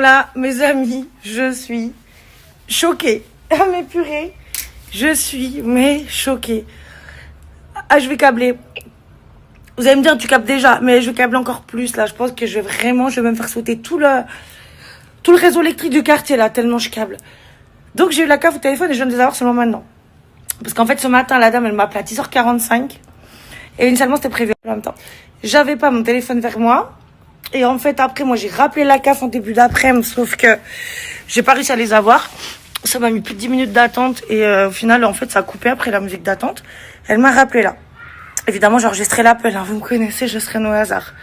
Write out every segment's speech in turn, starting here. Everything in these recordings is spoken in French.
Là, mes amis, je suis choquée. Ah, mais purée, je suis, choquée. Ah, je vais câbler. Vous allez me dire, tu câbles déjà, mais je vais câbler encore plus, là. Je pense que je vais même faire sauter tout le réseau électrique du quartier, là, tellement je câble. Donc, j'ai eu la cave au téléphone et je viens de les avoir seulement maintenant. Parce qu'en fait, ce matin, la dame, elle m'a appelé à 10h45. Et initialement, c'était prévu en même temps. J'avais pas mon téléphone vers moi. Et en fait, après, moi, j'ai rappelé la CAF en début d'après-midi, sauf que j'ai pas réussi à les avoir. Ça m'a mis plus de 10 minutes d'attente. Et au final, en fait, ça a coupé après la musique d'attente. Elle m'a rappelé là. Évidemment, j'ai enregistré l'appel. Hein. Vous me connaissez, je serai au hasard.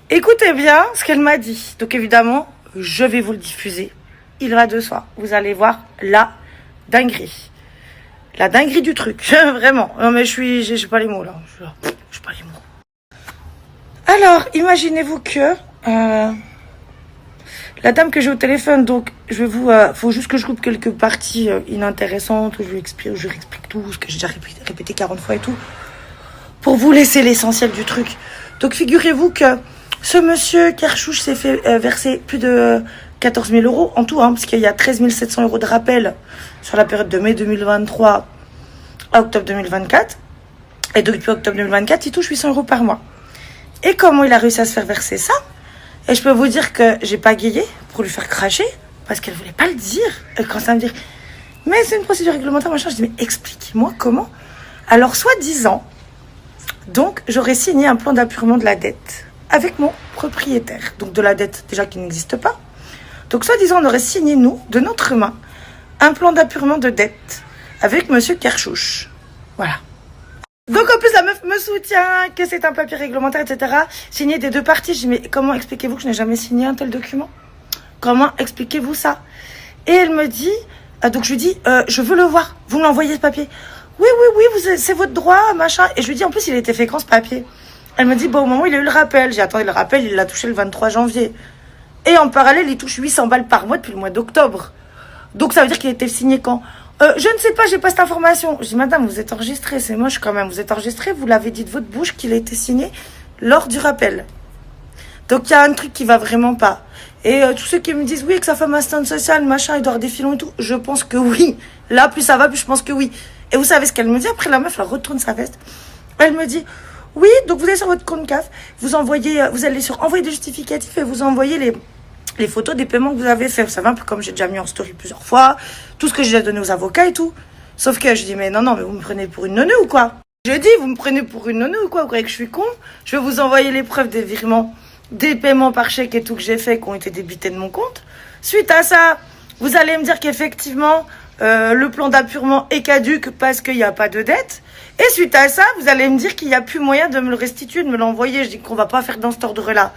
Écoutez bien ce qu'elle m'a dit. Donc, évidemment, je vais vous le diffuser. Il va de soi. Vous allez voir la dinguerie. La dinguerie du truc. Vraiment. Non, mais j'ai pas les mots là. J'ai pas les mots. Alors, imaginez-vous que la dame que j'ai au téléphone, donc je vais faut juste que je coupe quelques parties inintéressantes où je lui explique tout ce que j'ai déjà répété 40 fois et tout, pour vous laisser l'essentiel du truc. Donc figurez-vous que ce monsieur Kerchouche s'est fait verser plus de 14 000 euros en tout, hein, parce qu'il y a 13 700 euros de rappel sur la période de mai 2023 à octobre 2024. Et depuis octobre 2024, il touche 800 euros par mois. Et comment il a réussi à se faire verser ça? Et je peux vous dire que j'ai pagayé pour lui faire cracher, parce qu'elle voulait pas le dire. Elle commençait à me dire, mais c'est une procédure réglementaire, machin. Je dis, mais explique-moi comment. Alors, soi-disant, donc, j'aurais signé un plan d'appurement de la dette avec mon propriétaire. Donc, de la dette, déjà, qui n'existe pas. Donc, soi-disant, on aurait signé, nous, de notre main, un plan d'appurement de dette avec monsieur Kerchouche. Voilà. Donc en plus la meuf me soutient, que c'est un papier réglementaire, etc. Signé des deux parties. Je dis mais comment expliquez-vous que je n'ai jamais signé un tel document? Comment expliquez-vous ça? Et elle me dit, donc je lui dis, je veux le voir, vous me l'envoyez ce papier. Oui, c'est votre droit, machin. Et je lui dis en plus il était fait quand ce papier? Elle me dit bon au moment où il a eu le rappel. J'ai attendu le rappel, il l'a touché le 23 janvier. Et en parallèle il touche 800 balles par mois depuis le mois d'octobre. Donc ça veut dire qu'il était signé quand? Je ne sais pas, j'ai pas cette information. Je dis, madame, vous êtes enregistrée, c'est moche quand même. Vous êtes enregistrée, vous l'avez dit de votre bouche qu'il a été signé lors du rappel. Donc, il y a un truc qui va vraiment pas. Et tous ceux qui me disent, oui, que sa femme assistante sociale, machin, il doit avoir des filons et tout, je pense que oui. Là, plus ça va, plus je pense que oui. Et vous savez ce qu'elle me dit? Après, la meuf, elle retourne sa veste. Elle me dit, oui, donc vous allez sur votre compte CAF, vous allez sur envoyer des justificatifs et vous envoyez les photos des paiements que vous avez fait. Vous savez, un peu comme j'ai déjà mis en story plusieurs fois, tout ce que j'ai déjà donné aux avocats et tout. Sauf que je dis, mais non, mais vous me prenez pour une neuneu ou quoi? Je dis, vous me prenez pour une neuneu ou quoi? Vous croyez que je suis con? Je vais vous envoyer les preuves des virements, des paiements par chèque et tout que j'ai fait, qui ont été débités de mon compte. Suite à ça, vous allez me dire qu'effectivement, le plan d'appurement est caduque parce qu'il n'y a pas de dette. Et suite à ça, vous allez me dire qu'il n'y a plus moyen de me le restituer, de me l'envoyer. Je dis qu'on va pas faire dans cet ordre-là.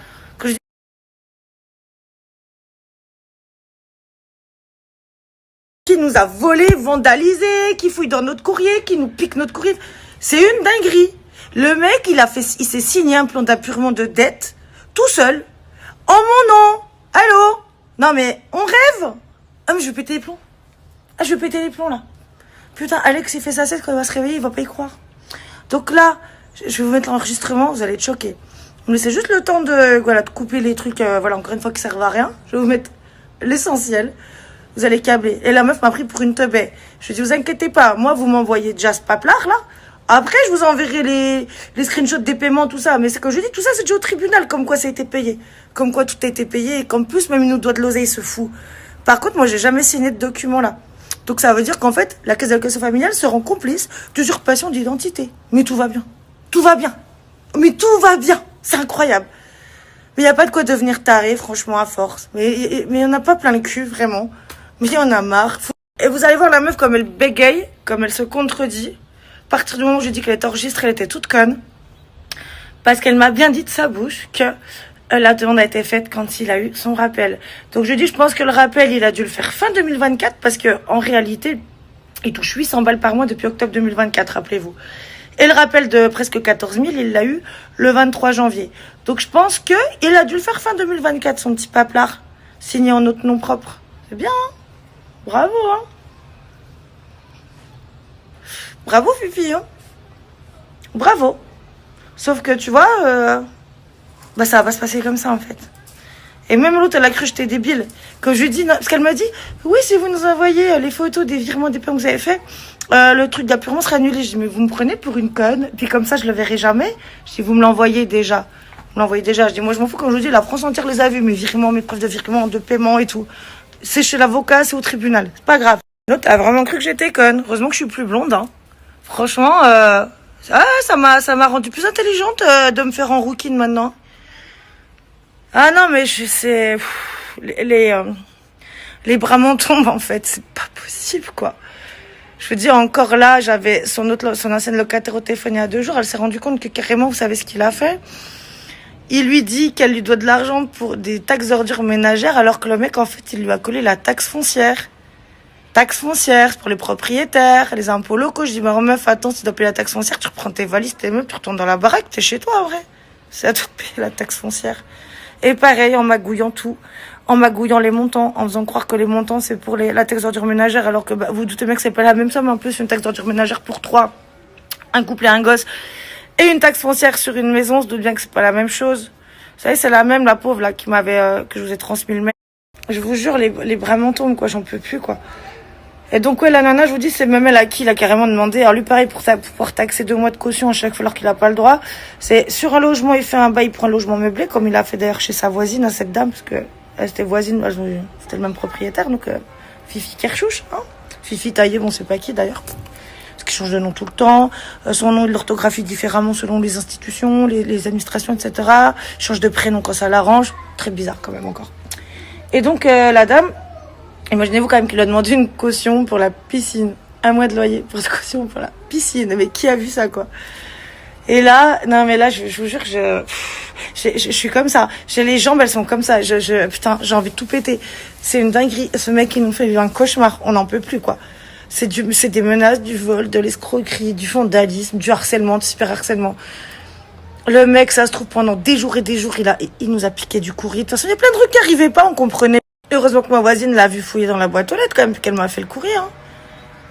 Qui nous a volé, vandalisé, qui fouille dans notre courrier, qui nous pique notre courrier. C'est une dinguerie. Le mec, il s'est signé un plan d'appurement de dette, tout seul, en mon nom. Allô? Non mais, on rêve? Ah mais je vais péter les plombs. Ah, je vais péter les plombs là. Putain, Alex, il fait sa tête quand il va se réveiller, il va pas y croire. Donc là, je vais vous mettre l'enregistrement, vous allez être choqués. Vous me laissez juste le temps de couper les trucs, encore une fois, qui servent à rien. Je vais vous mettre l'essentiel. Vous allez câbler. Et la meuf m'a pris pour une teubée. Je lui ai dit, vous inquiétez pas. Moi, vous m'envoyez déjà ce paplard, là. Après, je vous enverrai les screenshots des paiements, tout ça. Mais c'est que je dis, tout ça, c'est déjà au tribunal, comme quoi ça a été payé. Comme quoi tout a été payé. Et qu'en plus, même il nous doit de l'oseille, ce fou. Par contre, moi, j'ai jamais signé de document, là. Donc, ça veut dire qu'en fait, la caisse d'allocation familiale se rend complice d'usurpation d'identité. Mais tout va bien. Tout va bien. Mais tout va bien. C'est incroyable. Mais il n'y a pas de quoi devenir taré, franchement, à force. Mais il n'y en a pas plein le cul, vraiment. Mais il y en a marre. Et vous allez voir la meuf comme elle bégaye, comme elle se contredit. À partir du moment où j'ai dit qu'elle était enregistrée, elle était toute conne. Parce qu'elle m'a bien dit de sa bouche que la demande a été faite quand il a eu son rappel. Donc je dis, je pense que le rappel, il a dû le faire fin 2024 parce que en réalité, il touche 800 balles par mois depuis octobre 2024, rappelez-vous. Et le rappel de presque 14 000, il l'a eu le 23 janvier. Donc je pense qu'il a dû le faire fin 2024, son petit paplard, signé en notre nom propre. C'est bien, hein? Bravo, hein? Bravo, Fifi, hein? Bravo. Sauf que, tu vois, ça va pas se passer comme ça, en fait. Et même l'autre, elle a cru que j'étais débile. Quand je lui dis, non, parce qu'elle m'a dit, oui, si vous nous envoyez les photos des virements des paiements que vous avez fait, le truc d'apurement sera annulé. Je dis, mais vous me prenez pour une conne. Puis comme ça, je le verrai jamais. Je dis, vous me l'envoyez déjà. Vous me l'envoyez déjà. Je dis, moi, je m'en fous. Quand je vous dis, la France entière les a vus, mes virements, mes preuves de virement, de paiement et tout. C'est chez l'avocat, c'est au tribunal. C'est pas grave. L'autre a vraiment cru que j'étais conne. Heureusement que je suis plus blonde, hein. Franchement, ça m'a rendu plus intelligente de me faire en rouquine maintenant. Ah non, mais je sais, les bras m'en tombent en fait, c'est pas possible quoi. Je veux dire, encore là, j'avais son ancienne locataire au téléphone il y a 2 jours, elle s'est rendue compte que carrément, vous savez ce qu'il a fait? Il lui dit qu'elle lui doit de l'argent pour des taxes d'ordures ménagères, alors que le mec, en fait, il lui a collé la taxe foncière. Taxe foncière, c'est pour les propriétaires, les impôts locaux. Je dis, mais meuf, attends, si tu dois payer la taxe foncière, tu reprends tes valises, tes meubles, tu retournes dans la baraque, t'es chez toi, en vrai. C'est à toi de payer la taxe foncière. Et pareil, en magouillant tout, en magouillant les montants, en faisant croire que les montants, c'est pour la taxe d'ordure ménagère, alors que vous doutez bien que c'est pas la même somme. En plus, une taxe d'ordure ménagère pour 3, un couple et un gosse, et une taxe foncière sur une maison, on se doute bien que c'est pas la même chose. Vous savez, c'est la même, la pauvre, là, qui m'avait, que je vous ai transmis le mail. Je vous jure, les bras m'en tombent, quoi, j'en peux plus, quoi. Et donc, ouais, la nana, je vous dis, c'est même elle à qui il a carrément demandé. Alors, lui, pareil, pour pouvoir taxer 2 mois de caution à chaque fois alors qu'il a pas le droit. C'est sur un logement, il fait un bail pour un logement meublé, comme il a fait d'ailleurs chez sa voisine, à cette dame, parce que elle était voisine, c'était le même propriétaire, donc, Fifi Kerchouche, hein. Fifi Taillé, bon, c'est pas qui d'ailleurs. Parce qu'il change de nom tout le temps. Son nom, il l'orthographie différemment selon les institutions, les administrations, etc. Il change de prénom quand ça l'arrange. Très bizarre, quand même, encore. Et donc, la dame, imaginez-vous quand même qu'il a demandé une caution pour la piscine. 1 mois de loyer pour une caution pour la piscine. Mais qui a vu ça, quoi? Et là, non, mais là, je vous jure, je suis comme ça. J'ai les jambes, elles sont comme ça. Putain, j'ai envie de tout péter. C'est une dinguerie. Ce mec, il nous fait vivre un cauchemar. On n'en peut plus, quoi. C'est des menaces, du vol, de l'escroquerie, du vandalisme, du harcèlement, du cyberharcèlement. Le mec, ça se trouve, pendant des jours et des jours, il nous a piqué du courrier. De toute façon, il y a plein de trucs qui arrivaient pas, on comprenait. Heureusement que ma voisine l'a vu fouiller dans la boîte aux lettres, quand même, qu'elle m'a fait le courrier, hein.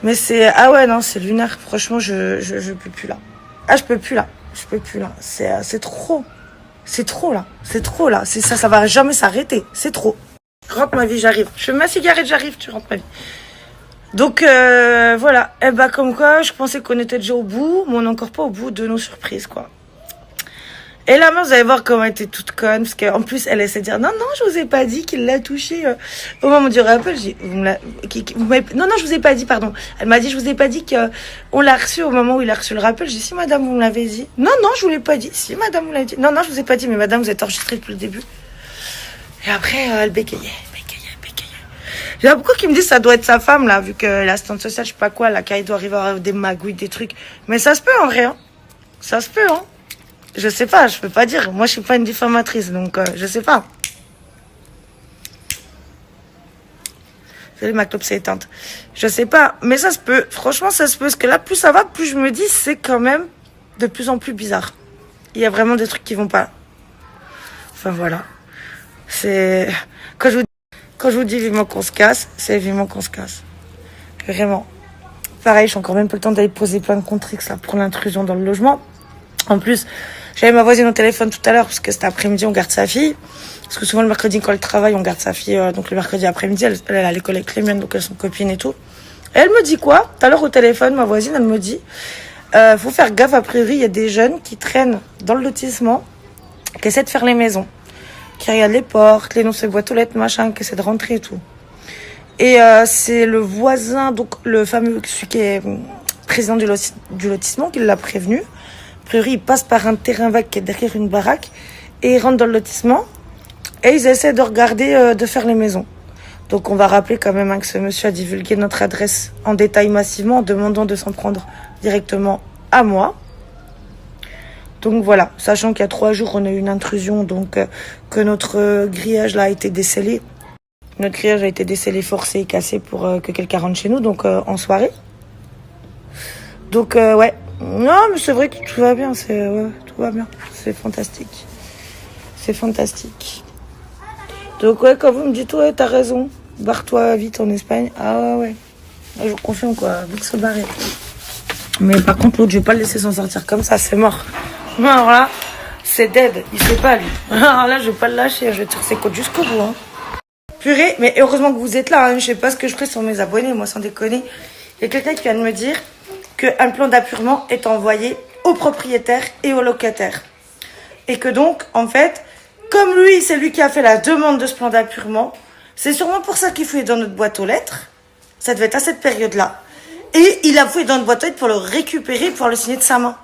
Mais ah ouais, non, c'est lunaire. Franchement, je peux plus, là. Ah, je peux plus, là. Je peux plus, là. C'est trop. C'est trop, là. C'est trop, là. C'est ça va jamais s'arrêter. C'est trop. Rentre ma vie, j'arrive. Je fais ma cigarette, j'arrive, tu rentres ma vie. Donc, voilà. Eh ben, comme quoi, je pensais qu'on était déjà au bout, mais on n'est encore pas au bout de nos surprises, quoi. Et là, vous allez voir comment elle était toute conne, parce qu'en plus, elle essaie de dire, non, je vous ai pas dit qu'il l'a touché au moment du rappel. J'ai dit, non, je vous ai pas dit, pardon. Elle m'a dit, je vous ai pas dit qu'on l'a reçu au moment où il a reçu le rappel. J'ai dit, si, madame, vous me l'avez dit. Non, je vous l'ai pas dit. Si, madame, vous l'avez dit. Non, je vous ai pas dit, mais madame, vous êtes enregistrée depuis le début. Et après, elle bégayait. Il y a beaucoup qui me disent, ça doit être sa femme, là, vu que l'assistante sociale, je sais pas quoi, là, quand il doit arriver à avoir des magouilles, des trucs. Mais ça se peut, en vrai, hein. Ça se peut, hein. Je sais pas, je peux pas dire. Moi, je suis pas une diffamatrice, donc je sais pas. Ma clope s'est éteinte. Je sais pas, mais ça se peut. Franchement, ça se peut. Parce que là, plus ça va, plus je me dis, c'est quand même de plus en plus bizarre. Il y a vraiment des trucs qui vont pas. Enfin, voilà. C'est... Quand je vous dis vivement qu'on se casse, c'est vivement qu'on se casse. Vraiment. Pareil, j'ai encore même pas le temps d'aller poser plein de contre-X là pour l'intrusion dans le logement. En plus, j'avais ma voisine au téléphone tout à l'heure parce que cet après-midi, on garde sa fille. Parce que souvent, le mercredi, quand elle travaille, on garde sa fille. Donc, le mercredi après-midi, elle a l'école avec les miennes, donc elles sont copines et tout. Et elle me dit quoi? Tout à l'heure, au téléphone, ma voisine, elle me dit, faut faire gaffe, a priori, il y a des jeunes qui traînent dans le lotissement, qui essaient de faire les maisons, qui regardent les portes, les noms sur les boîtes aux lettres, machin, qui essaient de rentrer et tout. Et c'est le voisin, donc le fameux, celui qui est président du lotissement, qui l'a prévenu. A priori, ils passent par un terrain vague qui est derrière une baraque et ils rentrent dans le lotissement et ils essaient de regarder, de faire les maisons. Donc on va rappeler quand même que ce monsieur a divulgué notre adresse en détail massivement en demandant de s'en prendre directement à moi. Donc voilà, sachant qu'il y a 3 jours, on a eu une intrusion, donc que notre grillage là a été décellé. Notre grillage a été décellé, forcé et cassé pour que quelqu'un rentre chez nous, donc en soirée. Donc ouais. Non, mais c'est vrai que tout va bien, tout va bien. C'est fantastique. C'est fantastique. Donc ouais, quand vous me dites, ouais, t'as raison, barre-toi vite en Espagne. Ah ouais. Je vous confirme, quoi, vite se barrer. Mais par contre, l'autre, je vais pas le laisser s'en sortir comme ça, c'est mort. Alors là, c'est dead. Il sait pas, lui. Alors là, je vais pas le lâcher. Je vais tirer ses côtes jusqu'au bout. Hein. Purée, mais heureusement que vous êtes là. Hein. Je sais pas ce que je ferai sur mes abonnés, moi, sans déconner. Il y a quelqu'un qui vient de me dire qu'un plan d'appurement est envoyé aux propriétaires et aux locataires. Et que donc, en fait, comme lui, c'est lui qui a fait la demande de ce plan d'appurement, c'est sûrement pour ça qu'il fouillait dans notre boîte aux lettres. Ça devait être à cette période-là. Et il a fouillé dans notre boîte aux lettres pour le récupérer, pour le signer de sa main.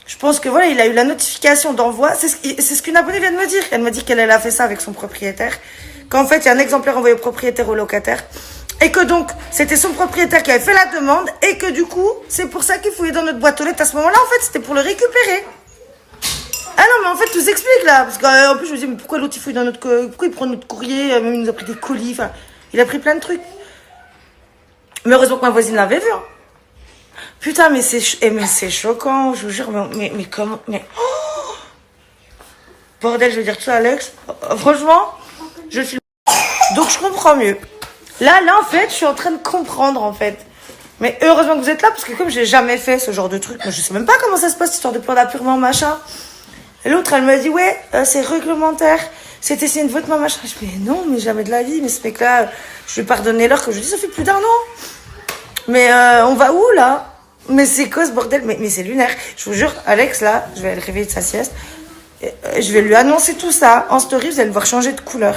Je pense que voilà, il a eu la notification d'envoi. C'est ce qu'une abonnée vient de me dire. Elle m'a dit qu'elle a fait ça avec son propriétaire. Qu'en fait, il y a un exemplaire envoyé au propriétaire ou au locataire. Et que donc, c'était son propriétaire qui avait fait la demande. Et que du coup, c'est pour ça qu'il fouillait dans notre boîte aux lettres à ce moment-là. En fait, c'était pour le récupérer. Ah non, mais en fait, tout s'explique là. Parce qu'en plus, je me dis, mais pourquoi l'autre il fouille dans notre. Pourquoi il prend notre courrier? Même il nous a pris des colis. Enfin, il a pris plein de trucs. Mais heureusement que ma voisine l'avait vu. Hein. Putain, mais c'est choquant, je vous jure. Mais comment. Mais. Oh bordel, je veux dire tout ça, Alex. Franchement, je suis. Donc, je comprends mieux. Là, en fait, je suis en train de comprendre, en fait. Mais heureusement que vous êtes là, parce que comme j'ai jamais fait ce genre de truc, moi, je sais même pas comment ça se passe, cette histoire de plan d'appurement, machin. Et l'autre, elle me dit, ouais, c'est réglementaire. C'était signé de votre main, machin. Je dis, mais non, mais jamais de la vie. Mais ce mec-là, je lui ai pardonné l'heure que je dis, ça fait plus d'1 an. Mais on va où, là? Mais c'est quoi ce bordel? Mais c'est lunaire. Je vous jure, Alex, là, je vais le réveiller de sa sieste. Je vais lui annoncer tout ça en story, vous allez le voir changer de couleur.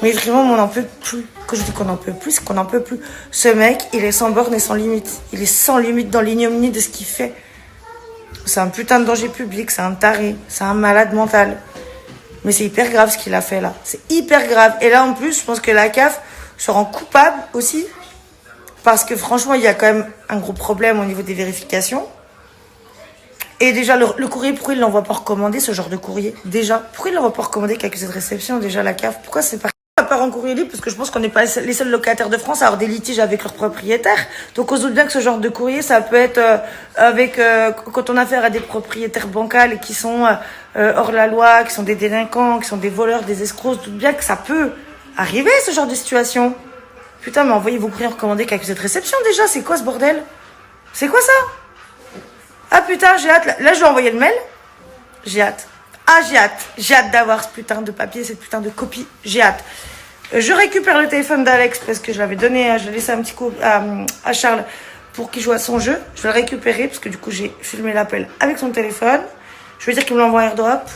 Mais vraiment, on n'en peut plus. Quand je dis qu'on n'en peut plus, c'est qu'on n'en peut plus. Ce mec, il est sans borne et sans limite. Il est sans limite dans l'ignominie de ce qu'il fait. C'est un putain de danger public, c'est un taré, c'est un malade mental. Mais c'est hyper grave ce qu'il a fait là. C'est hyper grave. Et là, en plus, je pense que la CAF se rend coupable aussi. Parce que franchement, il y a quand même un gros problème au niveau des vérifications. Et déjà, le courrier, pourquoi il ne l'envoie pas recommander, ce genre de courrier? Déjà, pourquoi il ne l'envoie pas recommander qu'avec cette réception, déjà, la CAF? Pourquoi c'est pas en courrier libre? Parce que je pense qu'on n'est pas les seuls locataires de France à avoir des litiges avec leurs propriétaires. Donc, on se doute bien que ce genre de courrier, ça peut être quand on a affaire à des propriétaires bancals qui sont hors la loi, qui sont des délinquants, qui sont des voleurs, des escrocs. On se doute bien que ça peut arriver, ce genre de situation. Putain, mais envoyez vos courriers recommandés qu'avec cette réception, déjà. C'est quoi ce bordel? C'est quoi ça? Ah putain, j'ai hâte. Là, je vais envoyer le mail. J'ai hâte. Ah, j'ai hâte. J'ai hâte d'avoir ce putain de papier, cette putain de copie. J'ai hâte. Je récupère le téléphone d'Alex parce que je l'avais donné, je l'ai laissé un petit coup à Charles pour qu'il joue à son jeu. Je vais le récupérer parce que du coup, j'ai filmé l'appel avec son téléphone. Je vais dire qu'il me l'envoie airdrop.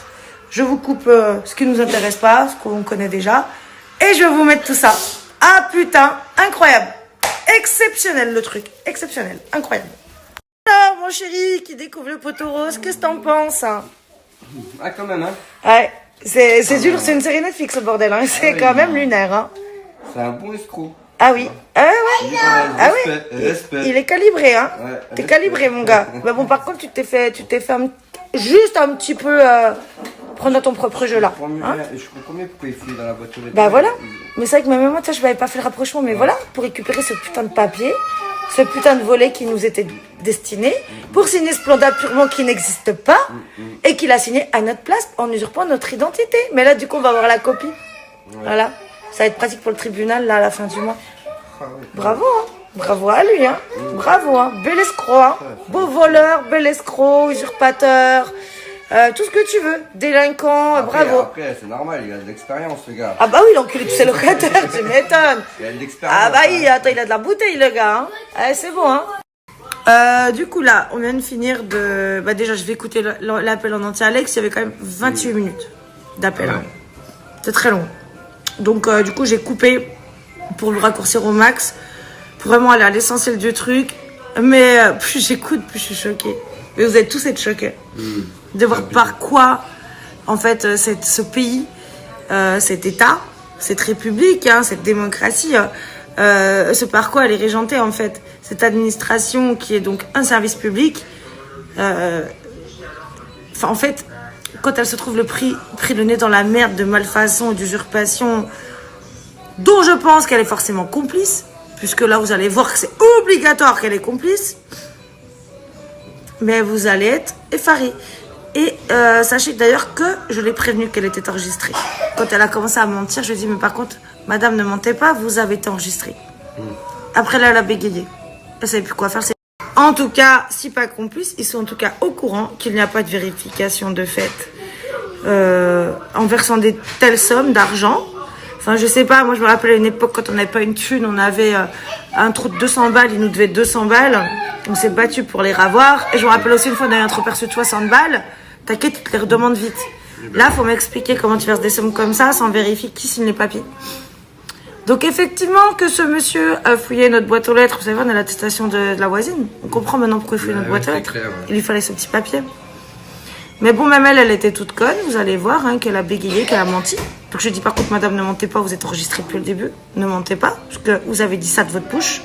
Je vous coupe ce qui nous intéresse pas, ce qu'on connaît déjà. Et je vais vous mettre tout ça. Ah putain, incroyable. Exceptionnel le truc. Exceptionnel. Incroyable. Alors, mon chéri qui découvre le poteau rose, qu'est-ce que t'en penses hein? Ah, quand même, hein? Ouais, c'est dur, c'est une série Netflix, ce bordel, hein. C'est quand même lunaire, hein. C'est un bon escroc. Ah oui, ah ouais, ah oui. Il est calibré, hein. Ouais, T'es calibré, mon gars. Mais bon, par contre, tu t'es fait juste un petit peu prendre dans ton propre jeu, là. Hein? Je comprends mieux pourquoi il fouille dans la voiture. Bah voilà. Mais c'est vrai que même moi, je n'avais pas fait le rapprochement, mais voilà, pour récupérer ce putain de papier, ce putain de volet qui nous était destiné, pour signer ce plan d'appurement qui n'existe pas, et qu'il a signé à notre place en usurpant notre identité. Mais là, du coup, on va avoir la copie. Ouais. Voilà. Ça va être pratique pour le tribunal, là, à la fin du mois. Bravo, hein. Bravo à lui, hein. Bravo, hein. Bel escroc, hein. Beau voleur, bel escroc, usurpateur. Tout ce que tu veux, délinquant, bravo. Après, c'est normal, il a de l'expérience, le gars. Ah bah oui, il a enculé tous ses locataires, tu m'étonnes. Il a de l'expérience. Ah bah oui, attends, il a de la bouteille, le gars. Hein. Ah, c'est bon, hein. Du coup, là, on vient de finir de... Bah déjà, je vais écouter l'appel en entier. Alex, il y avait quand même 28 minutes d'appel. Hein. C'est très long. Donc, du coup, j'ai coupé pour le raccourcir au max, pour vraiment aller à l'essentiel du truc. Mais plus j'écoute, plus je suis choquée. Mais vous êtes tous être choqués. De voir par quoi, en fait, ce pays, cet État, cette République, hein, cette démocratie, ce par quoi elle est régentée, en fait. Cette administration qui est donc un service public, en fait, quand elle se trouve pris le nez dans la merde de malfaçon et d'usurpation, dont je pense qu'elle est forcément complice, puisque là, vous allez voir que c'est obligatoire qu'elle est complice, mais vous allez être effarés. Et sachez d'ailleurs que je l'ai prévenue qu'elle était enregistrée. Quand elle a commencé à mentir, je lui ai dit, mais par contre, madame, ne mentez pas, vous avez été enregistrée. Après, là, elle a bégayé. Elle savait plus quoi faire. En tout cas, si pas complices, ils sont en tout cas au courant qu'il n'y a pas de vérification de fait en versant des telles sommes d'argent. Enfin, je sais pas, moi je me rappelle à une époque quand on n'avait pas une thune, on avait un trou de 200 balles, il nous devait 200 balles. On s'est battu pour les ravoir. Et je me rappelle aussi une fois, on a eu un trop perçu de 60 balles. T'inquiète, tu te les redemandes vite. Là, faut m'expliquer comment tu verses des sommes comme ça sans vérifier qui signe les papiers. Donc effectivement que ce monsieur a fouillé notre boîte aux lettres, vous savez, on a l'attestation de la voisine. On comprend maintenant pourquoi il fouillait notre boîte aux lettres. Clair, ouais. Il lui fallait ce petit papier. Mais bon, même elle était toute conne, vous allez voir, hein, qu'elle a bégayé, qu'elle a menti. Donc je dis par contre, madame, ne mentez pas, vous êtes enregistrée depuis le début. Ne mentez pas, parce que vous avez dit ça de votre bouche.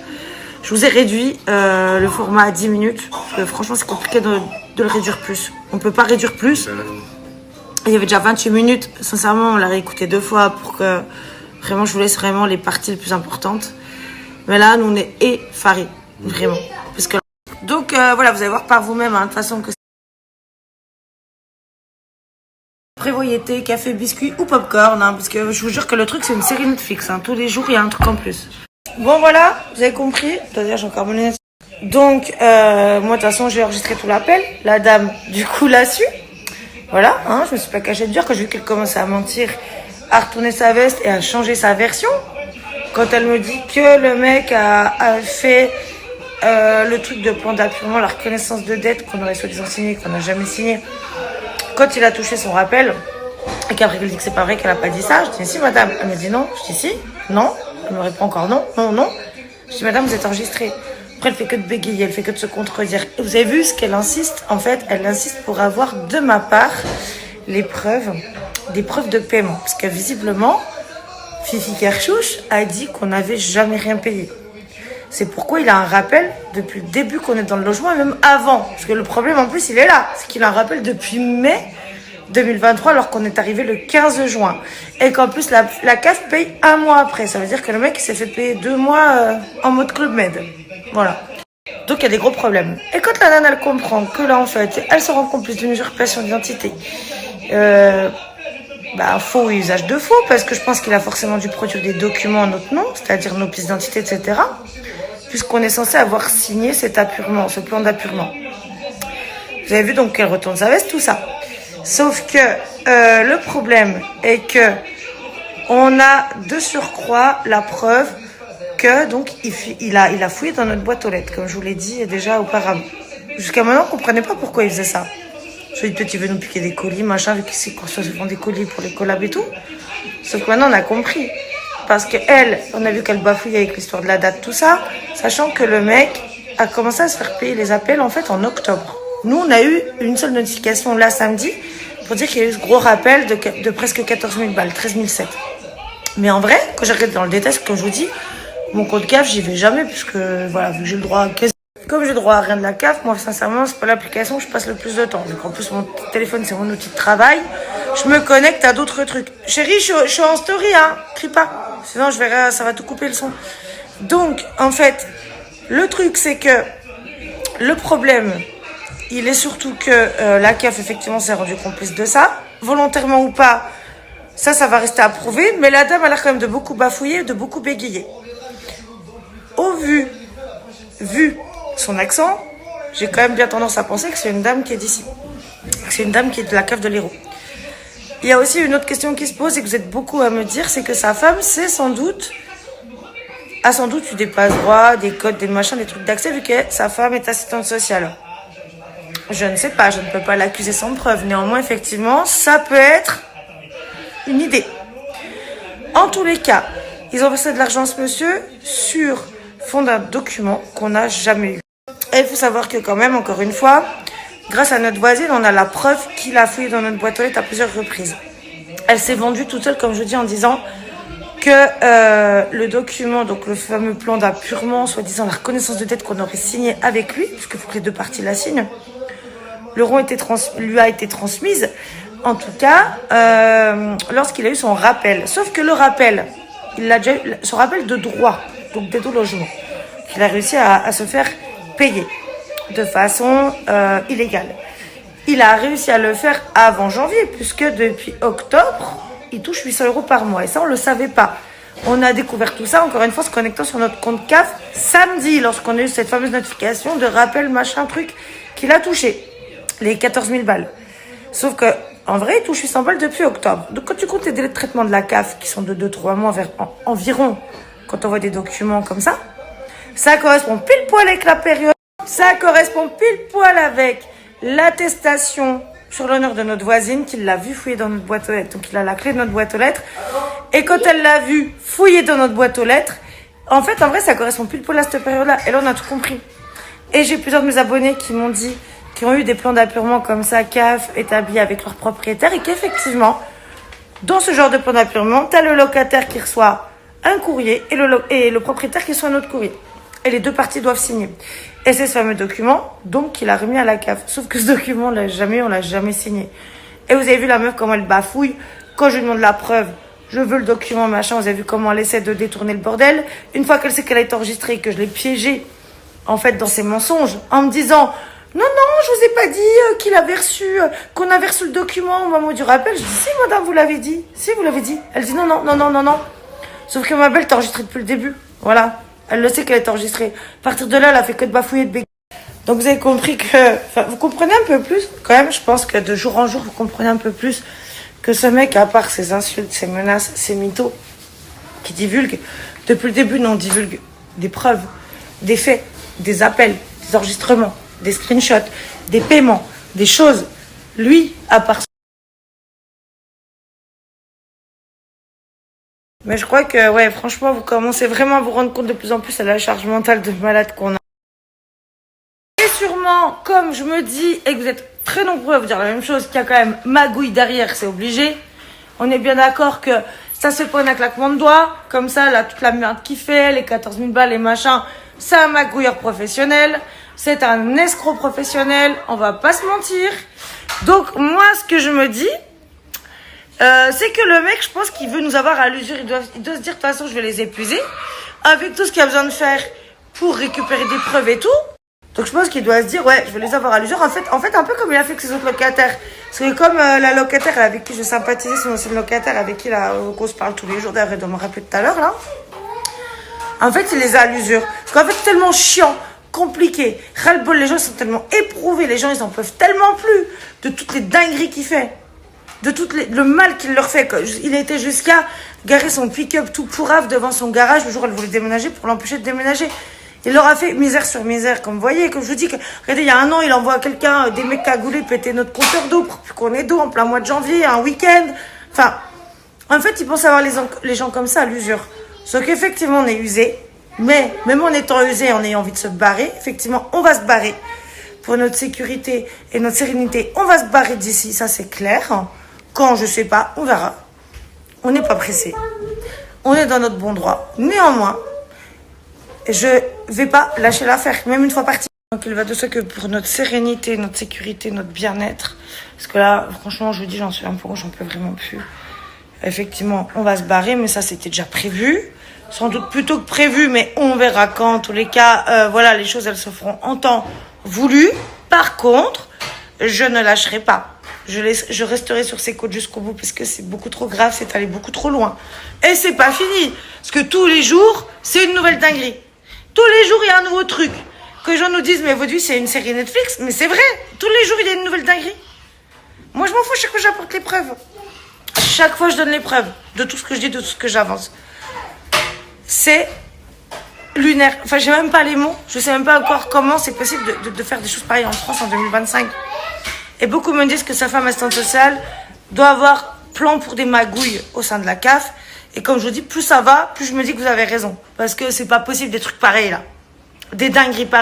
Je vous ai réduit le format à 10 minutes, parce que franchement c'est compliqué de le réduire plus. On ne peut pas réduire plus. Il y avait déjà 28 minutes, sincèrement on l'a réécouté 2 fois pour que... Vraiment, je vous laisse vraiment les parties les plus importantes. Mais là, nous, on est effarés. Vraiment. Parce que... Donc, voilà, vous allez voir par vous-même, hein, de toute façon, que... Prévoyez thé, café, biscuits ou popcorn, hein, parce que je vous jure que le truc, c'est une série Netflix. Hein, tous les jours, il y a un truc en plus. Bon, voilà, vous avez compris. C'est-à-dire, j'ai encore mon lunette. Donc, moi, de toute façon, j'ai enregistré tout l'appel. La dame, du coup, l'a su. Voilà, hein, je me suis pas cachée de dire que j'ai vu qu'elle commençait à mentir, à retourner sa veste et à changer sa version. Quand elle me dit que le mec a fait le truc de plan d'appurement, la reconnaissance de dette qu'on aurait soi-disant signé, qu'on n'a jamais signé, quand il a touché son rappel, et qu'après elle dit que c'est pas vrai, qu'elle a pas dit ça, je dis si madame, elle me dit non, je dis si, non, elle me répond encore non, non, non. Je dis madame, vous êtes enregistrée. Après elle fait que de bégayer, elle fait que de se contredire. Et vous avez vu ce qu'elle insiste, en fait, elle insiste pour avoir de ma part les preuves, des preuves de paiement. Parce que visiblement, Fifi Kerchouch a dit qu'on n'avait jamais rien payé. C'est pourquoi il a un rappel depuis le début qu'on est dans le logement et même avant. Parce que le problème en plus, il est là. C'est qu'il a un rappel depuis mai 2023 alors qu'on est arrivé le 15 juin. Et qu'en plus, la CAF paye 1 mois après. Ça veut dire que le mec il s'est fait payer 2 mois en mode Club Med. Voilà. Donc il y a des gros problèmes. Et quand la nana elle comprend que là en fait, elle se rend complice d'une usurpation d'identité, faux et usage de faux, parce que je pense qu'il a forcément dû produire des documents en notre nom, c'est-à-dire nos pièces d'identité, etc. Puisqu'on est censé avoir signé cet appurement, ce plan d'appurement. Vous avez vu donc qu'elle retourne sa veste, tout ça. Sauf que le problème est que on a de surcroît la preuve que donc il a fouillé dans notre boîte aux lettres, comme je vous l'ai dit déjà auparavant. Jusqu'à maintenant, on ne comprenait pas pourquoi il faisait ça. Je lui ai dit peut-être qu'il veut nous piquer des colis, machin, vu qu'il qu'on se vend des colis pour les collabs et tout. Sauf que maintenant, on a compris. Parce qu'elle, on a vu qu'elle bafouille avec l'histoire de la date, tout ça, sachant que le mec a commencé à se faire payer les appels en fait en octobre. Nous, on a eu une seule notification là samedi pour dire qu'il y a eu ce gros rappel de presque 14 000 balles, 13 700. Mais en vrai, quand j'ai regardé dans le détail, comme je vous dis, mon compte CAF, j'y vais jamais, puisque voilà, vu que j'ai le droit à comme j'ai le droit à rien de la CAF, moi sincèrement, c'est pas l'application où je passe le plus de temps. Donc en plus, mon téléphone, c'est mon outil de travail. Je me connecte à d'autres trucs. Chérie, je suis en story, hein. Crie pas. Sinon, je verrai, ça va tout couper le son. Donc, en fait, le truc, c'est que le problème, il est surtout que la CAF, effectivement, s'est rendue complice de ça. Volontairement ou pas, ça va rester à prouver. Mais la dame a l'air quand même de beaucoup bafouiller, de beaucoup bégayer. Au vu son accent, j'ai quand même bien tendance à penser que c'est une dame qui est d'ici. Que c'est une dame qui est de la cave de l'Hérault. Il y a aussi une autre question qui se pose et que vous êtes beaucoup à me dire, c'est que sa femme, a sans doute eu des passe-droits, des codes, des machins, des trucs d'accès, vu que sa femme est assistante sociale. Je ne sais pas, je ne peux pas l'accuser sans preuve. Néanmoins, effectivement, ça peut être une idée. En tous les cas, ils ont versé de l'argent à ce monsieur sur fond d'un document qu'on n'a jamais eu. Et il faut savoir que quand même, encore une fois, grâce à notre voisine, on a la preuve qu'il a fouillé dans notre boîte aux lettres à plusieurs reprises. Elle s'est vendue toute seule, comme je dis, en disant que le document, donc le fameux plan d'appurement, soi-disant la reconnaissance de dette qu'on aurait signé avec lui, puisqu'il faut que les deux parties la signent, lui a été transmise, en tout cas, lorsqu'il a eu son rappel. Sauf que le rappel, il a déjà eu son rappel de droit, donc d'aide au logement, qu'il a réussi à se faire payer de façon illégale. Il a réussi à le faire avant janvier, puisque depuis octobre, il touche 800 € par mois. Et ça, on ne le savait pas. On a découvert tout ça, encore une fois, en se connectant sur notre compte CAF samedi, lorsqu'on a eu cette fameuse notification de rappel, machin, truc, qu'il a touché. Les 14 000 balles. Sauf que, en vrai, il touche 800 balles depuis octobre. Donc, quand tu comptes les délais de traitement de la CAF, qui sont de 2-3 mois environ, quand on voit des documents comme ça correspond pile poil avec la période, ça correspond pile poil avec l'attestation sur l'honneur de notre voisine, qui l'a vu fouiller dans notre boîte aux lettres. Donc, il a la clé de notre boîte aux lettres. Et quand elle l'a vu fouiller dans notre boîte aux lettres, en fait, en vrai, ça correspond pile poil à cette période-là. Et là, on a tout compris. Et j'ai plusieurs de mes abonnés qui m'ont dit, qui ont eu des plans d'appurement comme ça, CAF, établis avec leurs propriétaires, et qu'effectivement, dans ce genre de plan d'appurement, t'as le locataire qui reçoit un courrier et le propriétaire qui reçoit un autre courrier. Et les deux parties doivent signer. Et c'est ce fameux document, donc, qu'il a remis à la CAF. Sauf que ce document, on l'a jamais signé. Et vous avez vu la meuf, comment elle bafouille. Quand je lui demande la preuve, je veux le document, machin, vous avez vu comment elle essaie de détourner le bordel. Une fois qu'elle sait qu'elle a été enregistrée et que je l'ai piégée, en fait, dans ses mensonges, en me disant, non, je vous ai pas dit qu'il avait reçu, qu'on avait reçu le document au moment du rappel. Je dis, si, madame, vous l'avez dit. Si, vous l'avez dit. Elle dit, non. Sauf que ma belle t'a enregistrée depuis le début. Voilà. Elle le sait qu'elle est enregistrée. À partir de là, elle a fait que de bafouiller, de bégayer. Donc, vous avez compris que, enfin, vous comprenez un peu plus. Quand même, je pense que de jour en jour, vous comprenez un peu plus que ce mec, à part ses insultes, ses menaces, ses mythos, qui divulgue, depuis le début, on divulgue des preuves, des faits, des appels, des enregistrements, des screenshots, des paiements, des choses. Lui, à part ça. Mais je crois que, ouais, franchement, vous commencez vraiment à vous rendre compte de plus en plus à la charge mentale de malade qu'on a. Et sûrement, comme je me dis, et que vous êtes très nombreux à vous dire la même chose, qu'il y a quand même magouille derrière, c'est obligé. On est bien d'accord que ça se fait pas un claquement de doigts. Comme ça, là, toute la merde qu'il fait, les 14 000 balles, les machins, c'est un magouilleur professionnel. C'est un escroc professionnel, on va pas se mentir. Donc, moi, ce que je me dis, c'est que le mec, je pense qu'il veut nous avoir à l'usure. Il doit se dire, de toute façon, je vais les épuiser. Avec tout ce qu'il a besoin de faire pour récupérer des preuves et tout. Donc, je pense qu'il doit se dire, ouais, je vais les avoir à l'usure. En fait, un peu comme il a fait avec ses autres locataires. Parce que comme la locataire avec qui je sympathisais, son ancienne locataire avec qui qu'on se parle tous les jours, d'ailleurs, elle doit me rappeler tout à l'heure, là. En fait, il les a à l'usure. Parce qu'en fait, c'est tellement chiant, compliqué. Ras-le-bol, les gens sont tellement éprouvés. Les gens, ils en peuvent tellement plus de toutes les dingueries qu'il fait. De le mal qu'il leur fait. Il a été jusqu'à garer son pick-up tout pourrave devant son garage le jour où elle voulait déménager pour l'empêcher de déménager. Il leur a fait misère sur misère, comme vous voyez. Comme je vous dis, regardez, il y a un an, il envoie à quelqu'un, des mecs cagoulés, péter notre compteur d'eau pour qu'on ait d'eau en plein mois de janvier, un week-end. Enfin, en fait, il pense avoir les gens comme ça à l'usure. Sauf qu'effectivement, on est usé. Mais, même en étant usé, en ayant envie de se barrer, effectivement, on va se barrer. Pour notre sécurité et notre sérénité, on va se barrer d'ici, ça c'est clair. Quand, je sais pas, on verra. On n'est pas pressé. On est dans notre bon droit. Néanmoins, je vais pas lâcher l'affaire, même une fois partie. Donc il va de ça que pour notre sérénité, notre sécurité, notre bien-être, parce que là, franchement, je vous dis, j'en peux vraiment plus. Effectivement, on va se barrer, mais ça c'était déjà prévu. Sans doute plus tôt que prévu, mais on verra quand. En tous les cas, voilà, les choses, elles se feront en temps voulu. Par contre, je ne lâcherai pas. Je resterai sur ces côtes jusqu'au bout parce que c'est beaucoup trop grave, c'est allé beaucoup trop loin. Et c'est pas fini. Parce que tous les jours, c'est une nouvelle dinguerie. Tous les jours, il y a un nouveau truc. Que les gens nous disent, mais votre vie, c'est une série Netflix. Mais c'est vrai. Tous les jours, il y a une nouvelle dinguerie. Moi, je m'en fous. Chaque fois, j'apporte les preuves. Chaque fois, je donne les preuves de tout ce que je dis, de tout ce que j'avance. C'est lunaire. Enfin, j'ai même pas les mots. Je sais même pas encore comment c'est possible de faire des choses pareilles en France en 2025. Et beaucoup me disent que sa femme assistante sociale doit avoir plan pour des magouilles au sein de la CAF. Et comme je vous dis, plus ça va, plus je me dis que vous avez raison. Parce que c'est pas possible des trucs pareils là. Des dingueries pareilles.